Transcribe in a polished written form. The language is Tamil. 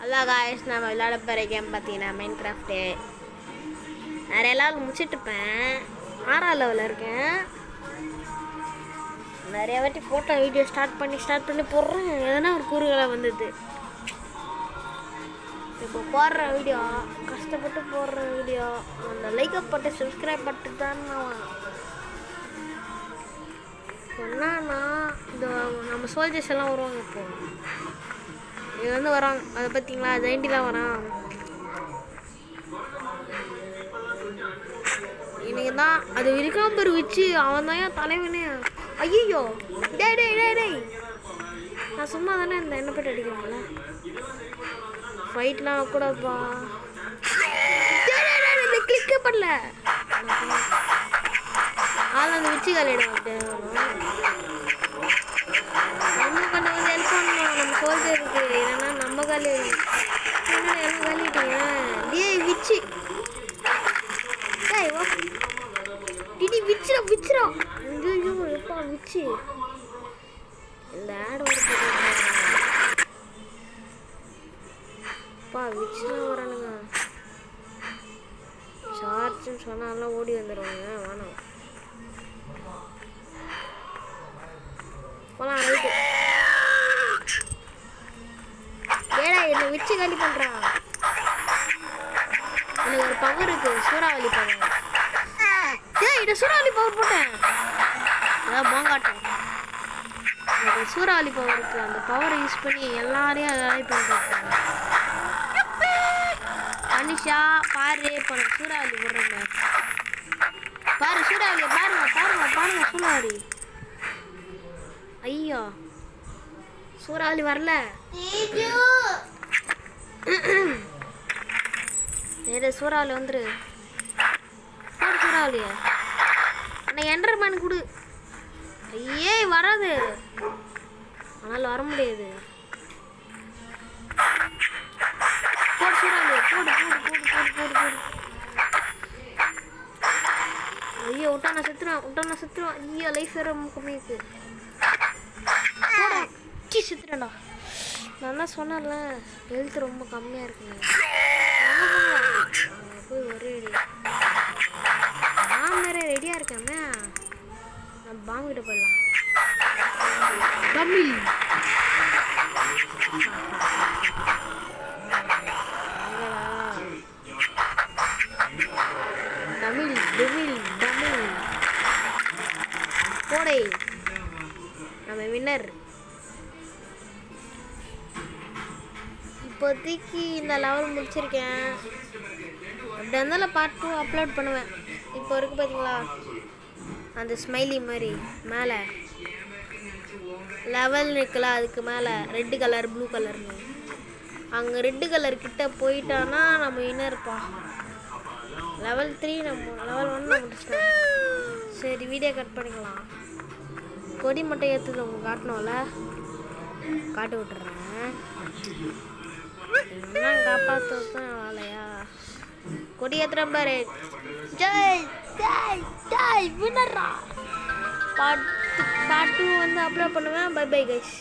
ஹலோ காய்ஸ், நம்ம விளையாட போகிற கேம் பார்த்தீங்கன்னா மைன்கிராஃப்ட்டு. நிறைய லெவல் முடிச்சிட்ருப்பேன். 6ஆம் லெவலில் இருக்கேன். நிறைய வாட்டி போட்ட வீடியோ ஸ்டார்ட் பண்ணி போடுறேன். எதனா ஒரு கூறுகளை வந்தது. இப்போ போடுற வீடியோ கஷ்டப்பட்டு போடுற வீடியோ அந்த லைக்கை போட்டு சப்ஸ்கிரைப் பண்ணிட்டு தான் என்னன்னா இந்த நம்ம சோல்ஜர்ஸ் எல்லாம் வருவாங்க. இப்போ இது வந்து வராங்க, அதை பார்த்தீங்களா? ஜெயண்டிலாம் வரான். இன்னைக்கு தான் அது விரிக்காம்பர் வச்சு அவன் தான் என் தலைவனே. ஐயோ டேய் டேய் டேய் டேய், நான் சும்மா தானே இந்த என்ன போய்ட்டு அடிக்கிறாங்கள ஃபைட்லாம் கூடப்பா. இந்த கிளிக்கே பண்ணல ஆள் அந்த வச்சு காலியிடும். நம்ம கண்ட வந்து ஹெல்ப் பண்ணணும் நம்ம சோல்ஜருக்கு. இல்லைன்னா நம்ம காலி எல்லாம் காலிட்டீங்க. டேய் விச்சு டிடி விச்சிரா ஐயோ எப்பா விச்சு இந்த ஆட் வரப்பா விச்சுலாம் வரானுங்க. சார்ஜுன்னு சொன்னாலாம் ஓடி வந்துடுவாங்க. வேணாம் போலாம் ரைட்டு. ஏடா என்ன விச்சு காலி பண்ணுறான். எனக்கு ஒரு பவர் இருக்கு, சூறாவளி பவர். இதை சூறாவளி பவர் போட்டேன். அதான் போங்காட்டம். எனக்கு சூறாவளி பவர் இருக்கு. அந்த பவரை யூஸ் பண்ணி எல்லாரையும் அதாவது பண்ணுறாங்க. அனிஷா பாரு, இப்போ சூறாவளி போடுறேங்க. பாரு சூறாவளியை பாருங்க சூறாவளி. ஐயோ சூறாவளி வரல. நேர சூறாவளி வந்துரு. சூறாவளியா நான் என்டர்மேன் கொடு. ஐயே வராது, ஆனால் வர முடியாது. போடு சூறாவளியா, போடு. ஐயோ விட்டா நான் செத்துருவேன். ஐயோ லைஃப் வேற கம்மியாக்கு. செத்துறேன்டா. நான் தான் சொன்னேன்ல ஹெல்த் ரொம்ப கம்மியாக இருக்குங்க. போய் ஒரே நான் வேற ரெடியாக இருக்கேன். நான் பாங்கிட்ட போயிடலாம். தமிழ் போடே, நம்ம வின்னர். இப்போதைக்கு இந்த லெவல் முடிச்சிருக்கேன். அப்படி இருந்தாலும் பார்ட் 2 அப்லோட் பண்ணுவேன். இப்போ இருக்குது பார்த்தீங்களா அந்த ஸ்மைலி மாதிரி மேலே லெவல் இருக்குல்ல, அதுக்கு மேலே ரெட்டு கலர் ப்ளூ கலர்னு. அங்கே ரெட்டு கலர் கிட்ட போயிட்டானா நம்ம இன்னர்ப்பா. லெவல் 3 நம்ம லெவல் 1 முடிச்சிட்டோம். சரி வீடியோ கட் பண்ணிக்கலாம். கொடி மட்டும் ஏற்றுது உங்களுக்கு காட்டணும்ல, காட்டு விட்டுறேன். என்ன காப்பாற்ற வேலையா? கொடி ஏற்றுற பாரு. ஜெய் வினரா. பார்ட் 2 வந்து அப்லோட் பண்ணுவேன். Bye bye guys.